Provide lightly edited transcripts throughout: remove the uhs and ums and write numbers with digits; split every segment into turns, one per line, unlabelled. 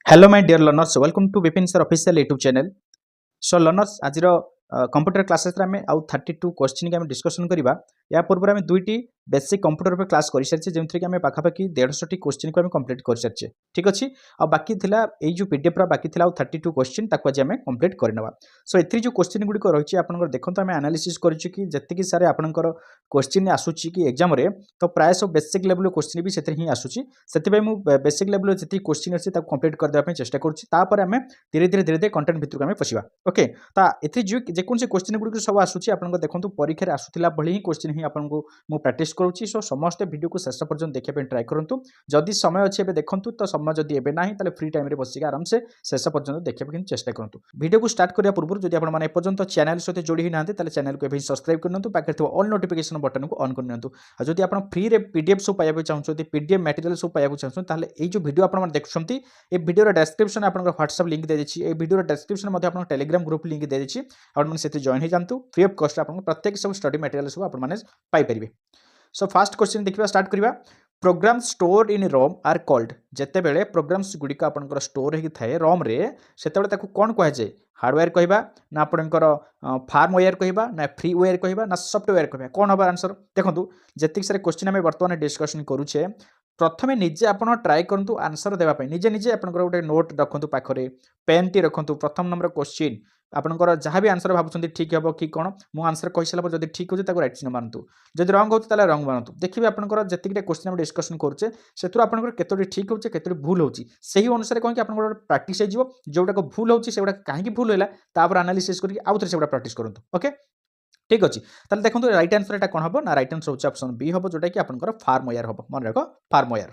Hello my dear learners, welcome to Vipin sir official YouTube channel. So learners, आज computer classes रे आमे आउ 32 question के आमे डिस्कशन करिबा या पूर्व आमे दुईटी बेसिक कंप्यूटर पे क्लास करि सारछे जेमथि के आमे पाखा पाखी 150 टी क्वेश्चन को आमे कंप्लीट कर सारछे ठीक अछि आ बाकी थिला एई जो पीडीएफ रा बाकी थिला आउ 32 क्वेश्चन ताको आज आमे कंप्लीट करनवा सो एथि जो क्वेश्चन गुडी को रहिछि आपनकर देखंत आमे एनालिसिस करिछु कि जत्ते कि सारे आपनकर क्वेश्चन आसुछि कि एग्जाम रे तो प्राय सब बेसिक लेवल क्वेश्चन भी सेथि ही आसुछि सेति बे मु बेसिक लेवल जति क्वेश्चन अछि ताको कंप्लीट कर देबा पे चेष्टा करछि तापर आमे धीरे धीरे कंटेंट भितर आमे पसिबा ओके ता एथि जो जेकोन से क्वेश्चन गुडी सब आसुछि आपनको देखंतु परीक्षा रे आसुथिला भली ही क्वेश्चन ही आपनको मु प्रैक्टिस करूछि सो समस्त वीडियो को शेष पर्यंत देखिया पे ट्राई करंतु जदि समय अछि एबे देखंतु तो समय जदि एबे नाही ताले फ्री टाइम रे बसिक आराम से शेष पर्यंत देखिया पे चेष्टा करंतु वीडियो को स्टार्ट करिया पूर्व जदि आपण माने पर्यंत चैनल सहित जोडी ही नांते ताले चैनल को एबे सब्सक्राइब करनतु पाखे थो ऑल नोटिफिकेशन बटन को ऑन करनतु आ जदि आपण फ्री रे पीडीएफ सब पाया चाहछथि पीडीएफ मटेरियल सब पाया चाहछथि ताले एई जो वीडियो आपण माने देखछथि ए वीडियो रा डिस्क्रिप्शन आपण WhatsApp लिंक दे देछि ए वीडियो रा डिस्क्रिप्शन मध्ये आपण टेलीग्राम ग्रुप लिंक दे देछि आपण माने सेति जॉइन हे जानतु फ्री ऑफ कॉस्ट आपण प्रत्येक सब स्टडी मटेरियल सब आपण माने पाई परिबे सो फास्ट क्वेश्चन देखिबा स्टार्ट करिबा program stored in ROM are called जेते बेले प्रोग्राम्स गुडी का आपनकर स्टोर हे थाए रोम रे सेते बेले ताकू कोन कहै जे हार्डवेयर कहबा ना आपनकर फार्मवेयर कहबा ना फ्रीवेयर कहबा ना सॉफ्टवेयर कहबा कोन होबा आंसर देखंतु जेतिक सारे क्वेश्चन हम वर्तमान डिस्कशन करूछे प्रथमे निजे आपण ट्राई करंतु आंसर देबा पई निजे निजे आपनकर गोटे नोट रखंतु पाखरे पेन टी रखंतु प्रथम नंबर क्वेश्चन आपनकर जहाँ भी आंसर भाबुछंती ठीक हेबो कि कोन मु आंसर कहि साला पर जदि ठीक होजे ताको राइट चिन्ह मानतु जदि रंग होत ताले रंग मानतु देखिबे आपनकर जतिकटे क्वेश्चन हम डिस्कशन करछे सेतुर आपनकर केतोटी ठीक होचे केतोटी भूल होची सही अनुसार कोन कि आपनकर प्रैक्टिस हे जिवो जोटा को भूल होची सेउडा काहे कि भूल होला तापर एनालिसिस करके आउ थरे सेउडा प्रैक्टिस करंतु ओके ठीक अछि ताले देखंतु राइट आंसर एटा कोन हबो ना राइट आंसर होची ऑप्शन बी हबो जोटा कि आपनकर फार्मवेयर हबो मन रखो फार्मवेयर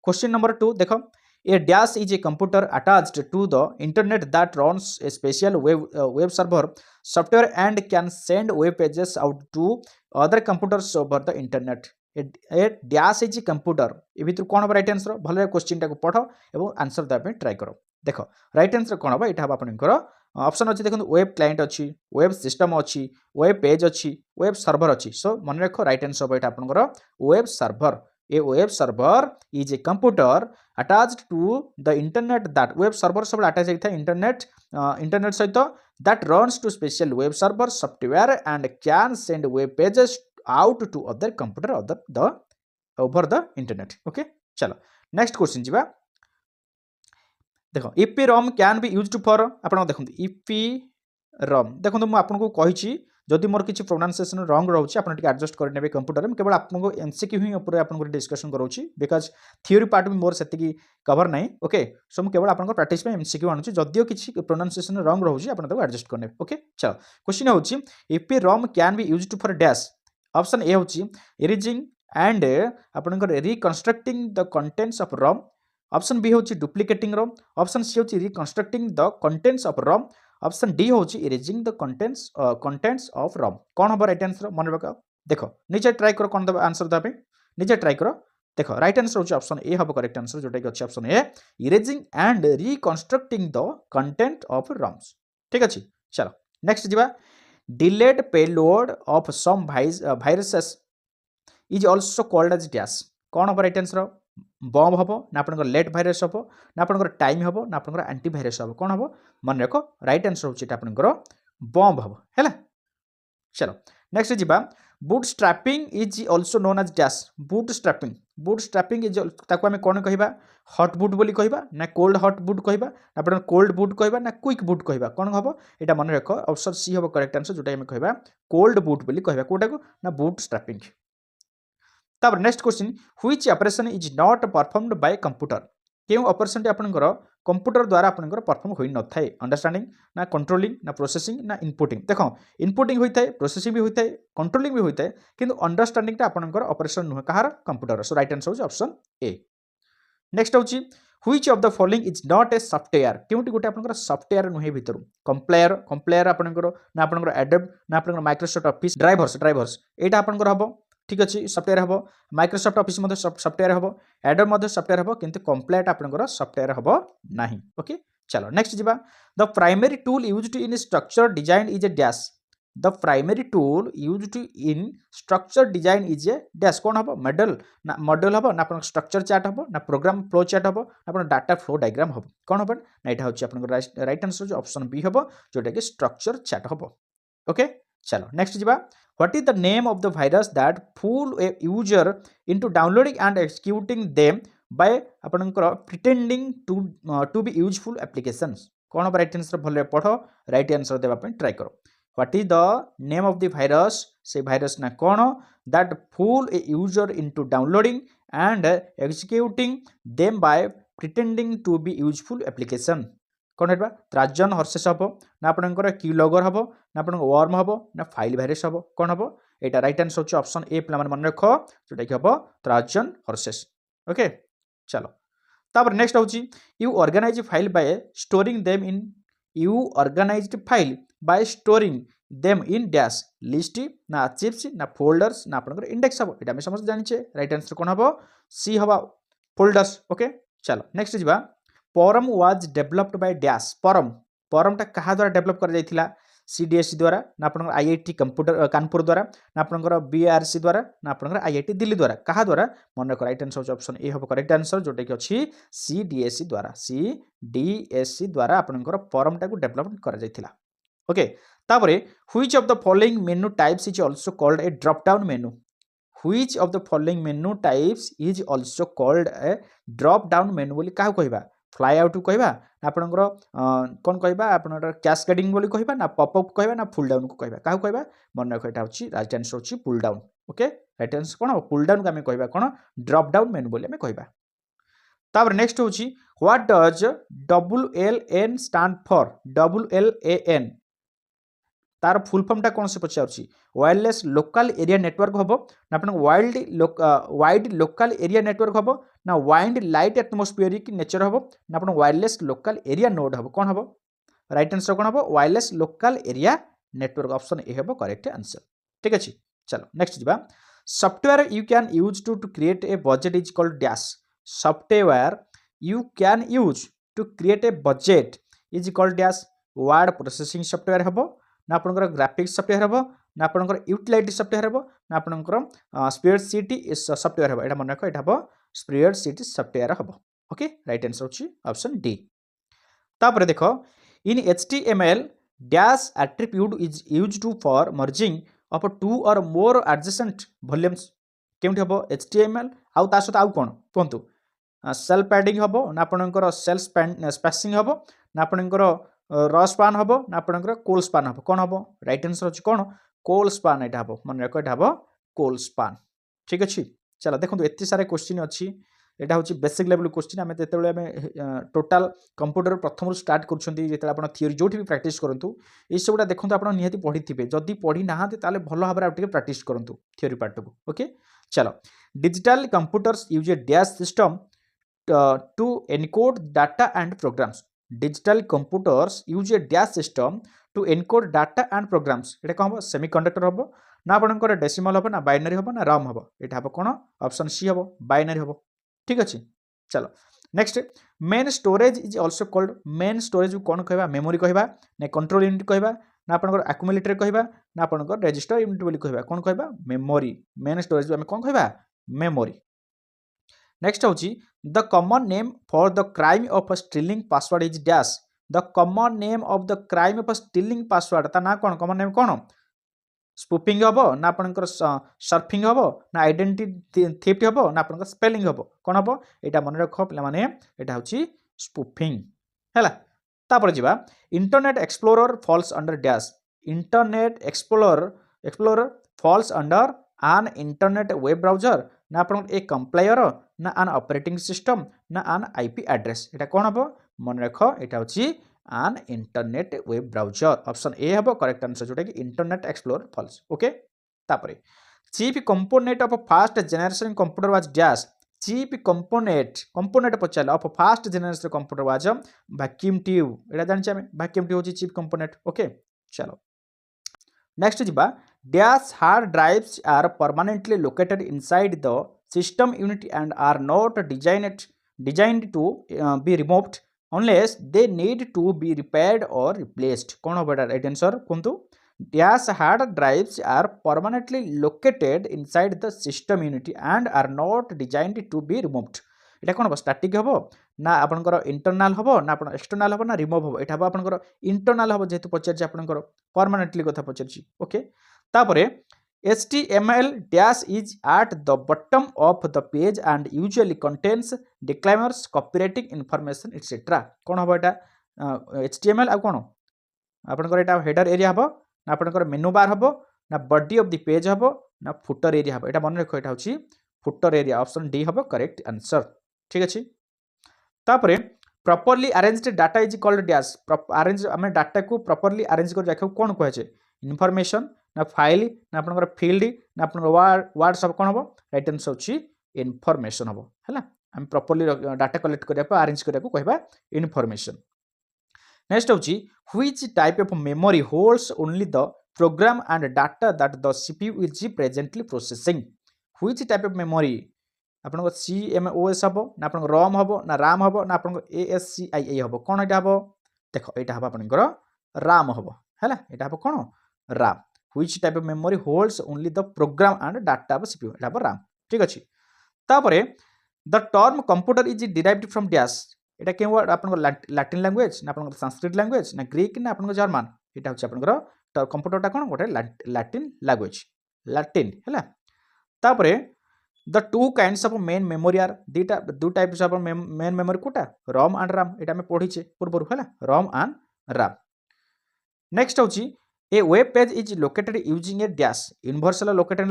क्वेश्चन नंबर 2 देखो A dash is a computer attached to the internet that runs a special web server software and can send web pages out to other computers over the internet. A dash is a computer. ए भितर कोन हो right answer भले question टा को पढो एवं answer दा पे try करो देखो राइट आंसर कोन हो एटा आपनकर ऑप्शन अछि देखो वेब क्लाइंट अछि वेब सिस्टम अछि वेब पेज अछि वेब सर्वर अछि सो मन रखो राइट आंसर एटा आपनकर web server A web server is a computer attached to the internet that web server सब attach होता है internet सहित that runs to special web server software and can send web pages out to other computer over the internet okay चलो next question जीवा देखो EPROM can be used for आपण देखंतु EPROM देखंतु मु आपन को कहिछि जदि मोर किछि प्रोनाउंसिएशन रॉन्ग रहउछि आपण टिके एडजस्ट कर नेबे कंप्यूटर में केवल आपन को एमसीक्यू ही ऊपर आपन को डिस्कशन करूछि बिकॉज़ थ्योरी पार्ट में मोर सेति की कवर नै ओके सो मु केवल आपन को प्रैक्टिस में एमसीक्यू आनुछि जदियो किछि प्रोनाउंसिएशन रॉन्ग रहउछि आपण ताको एडजस्ट कर नेबे ओके चलो क्वेश्चन होछि EPROM can be used for dash option A होछि इरेजिंग एंड आपन को reconstructing the contents of ROM option B होछि डुप्लीकेटिंग ROM ऑप्शन सी होछि reconstructing the contents of ROM option D होछि erasing the contents of ROM कोन हो right answer मन रखो देखो नीचे ट्राई करो कोन द आंसर दा पे नीचे ट्राई करो देखो राइट आंसर होछि ऑप्शन ए हबो करेक्ट आंसर जोटा कि अछि option A erasing and reconstructing the content of ROMs ठीक अछि चलो नेक्स्ट जीवा delayed payload of some viruses is also called as dash कोन हो राइट आंसर बम हबो ना आपनकर लेट भाइरस हबो ना आपनकर टाइम हबो ना आपनकर एंटी भाइरस हबो कोन हबो मन रखो राइट आंसर होछि आपनकर बम हबो हैला चलो नेक्स्ट जीवा bootstrapping is also known as dash bootstrapping is ताको हमें कोन कहिबा हॉट बूट बोली कहिबा ना कोल्ड हॉट बूट कहिबा ना आपन कोल्ड बूट कहिबा ना क्विक बूट कहिबा कोन हबो एटा मन रखो ऑप्शन सी हबो करेक्ट आंसर जोटा हमें कहिबा कोल्ड बूट बोली कहिबा कोटा को ना बूटस्ट्रैपिंग तब next question which operation is not performed by computer केउ ऑपरेशन टी आपनकर कंप्यूटर द्वारा आपनकर परफॉर्म होई न थाए अंडरस्टैंडिंग ना कंट्रोलिंग ना प्रोसेसिंग ना इनपुटिंग देखो इनपुटिंग होई थाए प्रोसेसिंग भी होई थाए कंट्रोलिंग भी होई थाए किंतु अंडरस्टैंडिंग ता आपनकर ऑपरेशन नुह कहार कंप्यूटर सो राइट आंसर हो ऑप्शन ए नेक्स्ट होची which of the following is not a software केउटी गोटे आपनकर सॉफ्टवेयर नुहे भीतर कंप्लायर आपनकर ना आपनकर एडोब ना आपनकर माइक्रोसॉफ्ट ऑफिस ड्राइवर्स एटा आपनकर हबो ठीक अच्छे सॉफ्टवेयर हम माइक्रोसॉफ्ट ऑफिस सॉफ्टवेयर हम एडोब सॉफ्टवेयर हम किंतु कंप्लीट आपनकर सॉफ्टवेयर हम नाही ओके चलो नेक्स्ट जीवा the primary tool used in structure design is a dash the primary tool used in structure design is a dash कौन हम मॉडल ना मॉडल हम ना आप स्ट्रक्चर चार्ट हम ना प्रोग्राम फ्लो चार्ट हम ना डाटा फ्लो डायग्राम हम कौन हम ना यहाँ हूँ आप राइट आंसर जो ऑप्शन बी हम जोटा कि स्ट्रक्चर चार्ट हम ओके चलो नेक्स्ट जीवा what is the name of the virus that fool a user into downloading and executing them by आपनकर pretending to be useful applications कौन हम राइट आंसर भले पढ़ राइट आंसर देवा ट्राई करो what is the name of the virus से virus ना कौन that fool a user into downloading and executing them by pretending to be useful application कौन है ट्राजन हर्सेस हम ना आपंकर कीलगर हम ना आप वर्म हम ना फाइल भाइरस हम कौन हम यहाँ राइट आंसर होची ऑप्शन ए पे मन रख जोटा कि हम ट्राजन हर्सेस ओके चलो तापर नेक्स्ट होची you organize file by storing them in you organized file by storing them in dash list ना चिप्स ना फोल्डर्स ना आपंकर इंडेक्स हम यहाँ समस्त जाने राइट आंसर कौन हम सी हम फोल्डर्स ओके चलो नेक्स्ट जीवा परम वाज डेभलप्ड बाय डैश परमटा क्या द्वारा डेभलप कर सीडीएसई द्वारा ना आप आईआईटी कंप्यूटर कानपुर द्वारा ना आप बीआरसी द्वारा ना आप आईआईटी दिल्ली द्वारा क्या द्वारा मन रख राइट आंसर ऑप्शन ए हम करेक्ट आंसर जोटा कि अच्छी सीडीएसई द्वारा सीडीएसई द्वारा आपंकर परमटा को डेभलप कर ओके तापरे which of the following menu types is also called a drop down menu which of the following menu types is also called a drop down menu बोली क्या कहबा फ्लाई आउट कहबा ना आपनकर कौन कहबा आपनकर कैस्केडिंग बोली कहबा ना पॉपअप कहबा ना पुल डाउन को कहबा क्या कहबा मन रख एटा होची राइट आंसर होची pull down okay right answer कोन पुल डाउन को हमें कहबा कोन ड्रॉप डाउन मेनू बोली हमें कहबा तापर नेक्स्ट होची what does WLAN stand for WLAN तार फुल फॉर्मटा कौन से पचार वायरलेस लोकल एरिया नेटवर्क हम ना आप वाइड लोकल एरिया नेटवर्क हम ना वाइड लाइट एटमोस्फियरिक नेचर हम ना आप वायरलेस लोकल एरिया नोड हम कौन हम राइट आंसर कौन हम wireless local area network option A हम करेक्ट आंसर ठीक अच्छे चलो नेक्स्ट जीवा software you can use to create a budget is called dash software you can use to create a budget is called dash word processing software हम ना आपंकर graphics software हम ना आपंकर यूटिलिटी सॉफ्टवेयर हम ना आपंकर स्प्रेडशीट सॉफ्टवेयर हम यहाँ मन रख यहाँ हम स्प्रेडशीट सॉफ्टवेयर हम ओके राइट आंसर होची ऑप्शन डी तापर देख in HTML dash attribute is used to for merging of two or more adjacent volumes केमती हम HTML आउ ता सहित आउ कोन कहतु सेल पैडिंग हम ना आपंकर सेल स्पेसिंग हम ना आपंकर र स्पान हम ना आपंकर कोल स्पान हम कौन हम राइट आंसर होची कौन कोल स्पान यहाँ हम मन रख यहाँ हम कोल स्पान ठीक अच्छे चलो देखो एत सारे क्वेश्चन अच्छी यहाँ हूँ बेसिक लेवल क्वेश्चन आम जो टोटाल कंप्यूटर प्रथम स्टार्ट कर थियोरी जो भी प्राक्ट करूँ ये सब देखो आप निहाती पढ़ी थे जदि पढ़ी ना भल भाव में प्राक्ट करूँ थियोरी पार्ट को ओके चलो digital computers use a dash system to encode data and programs digital computers use a dash system to encode data and programs ये कौन हम सेमीकंडक्टर हम ना आपंकर डेसिमल हम ना बाइनरी हम ना रम हम यहाँ हम कौन ऑप्शन सी हम बाइनरी हम ठीक अच्छे चलो next main storage is also called main storage कौन कहबा मेमोरी कहबा ना कंट्रोल यूनिट कहबा ना आपंकर एक्युमुलेटर कहबा ना आपंकर रजिस्टर यूनिट बोली कहबा कौन कहबा मेमोरी मेन स्टोरेज आम कौन कहबा मेमोरी नेक्स्ट होची the common name for the crime of stealing password is dash the common name of the crime of stealing password ता ना कौन कॉमन नेम कौन स्पूफिंग हम ना आपंकर सर्फिंग हम ना आइडेंटिटी थेफ्ट हम ना आपंकर स्पेलिंग हम कौन हम यहाँ मन रख पे यहाँ हूँ स्पूफिंग है तापर जीवा internet explorer falls under dash internet explorer falls under आन इंटरनेट वेब ब्राउजर ना आप ए कंप्लायर ना आन ऑपरेटिंग सिस्टम ना आन आईपी एड्रेस यहाँ कौन हम मन रख यहाँ हूँ आन internet web browser option A हम करेक्ट आंसर जोटा कि इंटरनेट एक्सप्लोरर फॉल्स ओके तापर chief component of first generation computer was dash chief component पचारे of first generation computer was vacuum tube यहाँ जाने वैक्यूम ट्यूब होची चीफ कंपोनेंट ओके चलो next जीवा dash hard drives are permanently located inside the system unit and are not designed to be removed unless they need to be repaired or replaced कौन हम right answer कहतु Dash hard drives are permanently located inside the system unit and are not designed to be removed. এটা কোন হবো static হবো না আপনার internal হবো না আপনার এক্সটর্নাল হবো না রিমুভ হবো এটা হবো আপনার ইন্টরনাল হবো যেহেতু পচারছি আপনার পার্মানেন্টলি কথা পচারছি ওকে তারপরে HTML dash is at the bottom of the page and usually contains disclaimers copywriting information etc কোন হবো এটা HTML আর কোন আপনার এটা হেডর এরিয়া হবো না আপনার মেনু বার হবো না বডি অফ দি পেজ হবো না ফুটর এরিয়া হবো এটা মনে রাখো এটা হচ্ছে ফুটর এরিয়া অপশন ডি হবো করেক্ট আনসর ঠিক আছে তারপরে properly arranged data is called dash arrange আমি ডাটাকে প্রপরলি আরেঞ্জ করে রাখা কোণ কুহছে ইনফরমেশন না ফাইল না আপনার ফিল্ড না আপনার ওয়ার্ড সব কোণ হবো রাইট আনসর হচ্ছে ইনফরমেশন হবো হ্যাঁ আমি প্রপরলি ডাটা কলেক্ট করা আরেঞ্জ করা কহবা ইনফরমেশন নেক্সট হচ্ছে which type of memory holds only the program and data that the CPU is presently processing which type of memory আপনার CMOS হব না আপনার ROM হব না RAM হব না আপনার ASCII হব কোন এটা হব দেখো এটা হব আপনার RAM হব হ্যাঁ এটা হব কোন RAM which type of memory holds only the program and data of CPU এটা হব RAM ঠিক আছে তারপরে the term computer is derived from dash এটা কেউ আপনার লাটিন ল্যাঙ্গুয়েজ না আপনার সংস্কৃত ল্যাঙ্গুয়েজ না গ্রিক না আপনার জার্মান এটা হচ্ছে আপনার কম্পুটরটা কোন গোটে লাটিন ল্যাঙ্গুয়েজ লাটিন হ্যাঁ তারপরে the two kinds of main memory are two types of main memory quota ROM and RAM এটা আমি পড়িছে পূর্বরু হ্যাঁ ROM and RAM next হচ্ছে a web page is located using a dash universal locator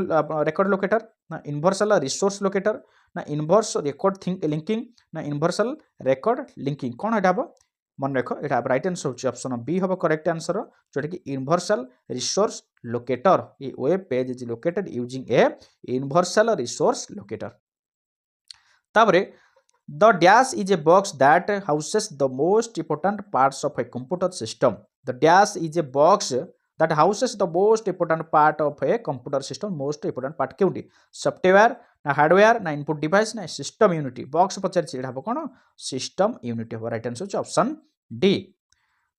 record locator na universal resource locator na inverse record linking na universal record linking কোন এটা হবো मन रख ये रईट आंसर होची ऑप्शन बी हम correct answer जोटा कि यूनिवर्सल रिसोर्स लोकेटर ये web page is located using a universal resource locator तापरे the dash is a box that houses the most important parts of a computer system the dash is a box that houses the most important part of a computer system most important part क्योंकि software ना hardware ना input device ना system unit box पचार हम कौन system unit हम right answer होची option D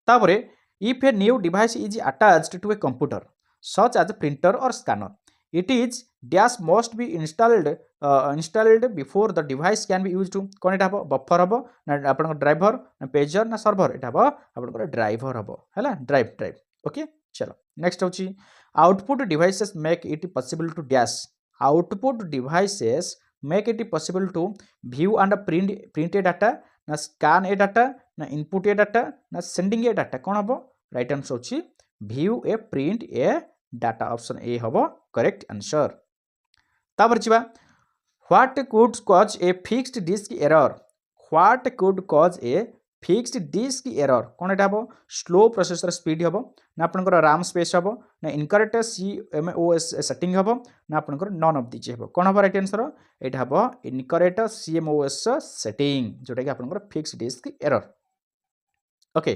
तापरे if a new device is attached to a computer such as printer और scanner it is dash must be installed before the device can be used कौन एटा हम buffer हम ना आपन ड्राइवर ना पेजर ना सर्वर एटा हम आपन ड्राइवर हम है ड्राइव ओके चलो नेक्स्ट होची output devices make it possible to dash output devices make it possible to view and print a data ना स्कैन ए डाटा ना इनपुट ए डाटा ना सेंडिंग ए डाटा कौन हम right answer होची view a print a data option A हम correct answer तापर छिबा what could cause a fixed disk error what could cause a fixed disk error कौन एटा हम स्लो प्रोसेसर स्पीड हम ना आपनकर RAM स्पेस हम ना इनकरेक्ट CMOS सेटिंग हम ना आपनकर नॉन ऑफ दिस हम कौन हम राइट आंसर एटा हम इनकरेक्ट CMOS सेटिंग जोटा कि आपनकर फिक्स्ड डिस्क एरर ओके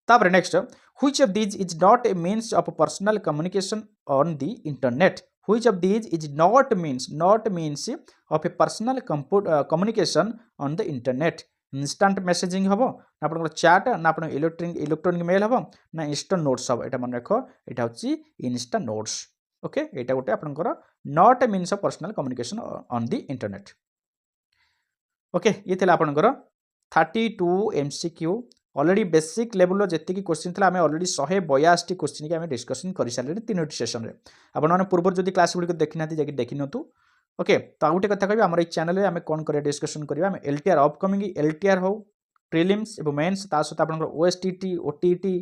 तापर next which of this is not A means of personal communication on the internet which of this is not means of A personal communication on the internet instant messaging हम ना आप chat ना आप electronic mail हम ना Insta notes हम यहाँ मन रख यहाँ हूँ इंस्टा नोट्स ओके यहाँ गोटे आपंकर not a means of personal communication on the internet okay ये आपंकर 32 MCQ ऑलरेडी बेसिक लेवल जी क्वेश्चन थी आम ऑलरेडी 182 क्वेश्चन की आम डिस्कसन कर सारे 3टी सेसन में आपने पूर्व जो क्लास गुड़ी देखी ना जाकि देखी नु ओके तो गोटे कथा कह आम चैनल आम कौन कर डिस्कसन करा LTR अपकमिंग LTR हो प्रिलिम्स और मेन्स सहित आप OSTT OTT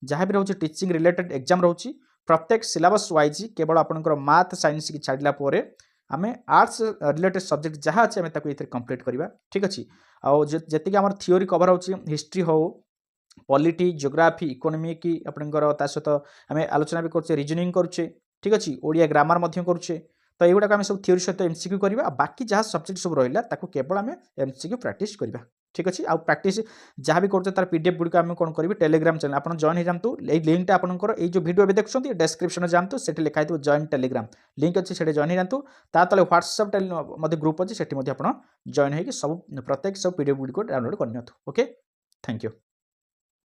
जहाँ भी रोचे टीचिंग रिलेटेड एग्जाम रोचे प्रत्येक सिलेबस वाइज केवल आपंकर मैथ साइंस की छाड़ा पर आम आर्ट्स रिलेटेड सब्जेक्ट जहाँ अच्छे आम कंप्लीट करवा ठीक अच्छे आती आम थियोरी कवर हो हिस्ट्री हो पॉलिटी जियोग्राफी इकोनॉमी की आपंकर सहित आम आलोचना भी करें रिजनिंग करुचे ठीक अच्छे ओडिया ग्रामर करुचे तो युवा आम सब थियोरी सहित MCQ करवा बाकी जहाँ सब्जेक्ट सब रहा केवल आम MCQ प्रैक्टिस करवा ठीक अच्छे आउ प्रैक्टिस जहाँ भी करते तार PDF गुड़ी आम कौन करेंगे टेलीग्राम चैनल आप जॉइन हो जातु लिंक आपंकर ये जो वीडियो भी देखते डिस्क्रिप्शन में जातु से लिखाई थो जॉइन टेलीग्राम लिंक अच्छे से जॉइन हो जातु तले व्हाट्सएप ग्रुप अच्छे से जॉइन हो सब प्रत्येक सब PDF गुड़ी को डाउनलोड करनी ओके थैंक यू।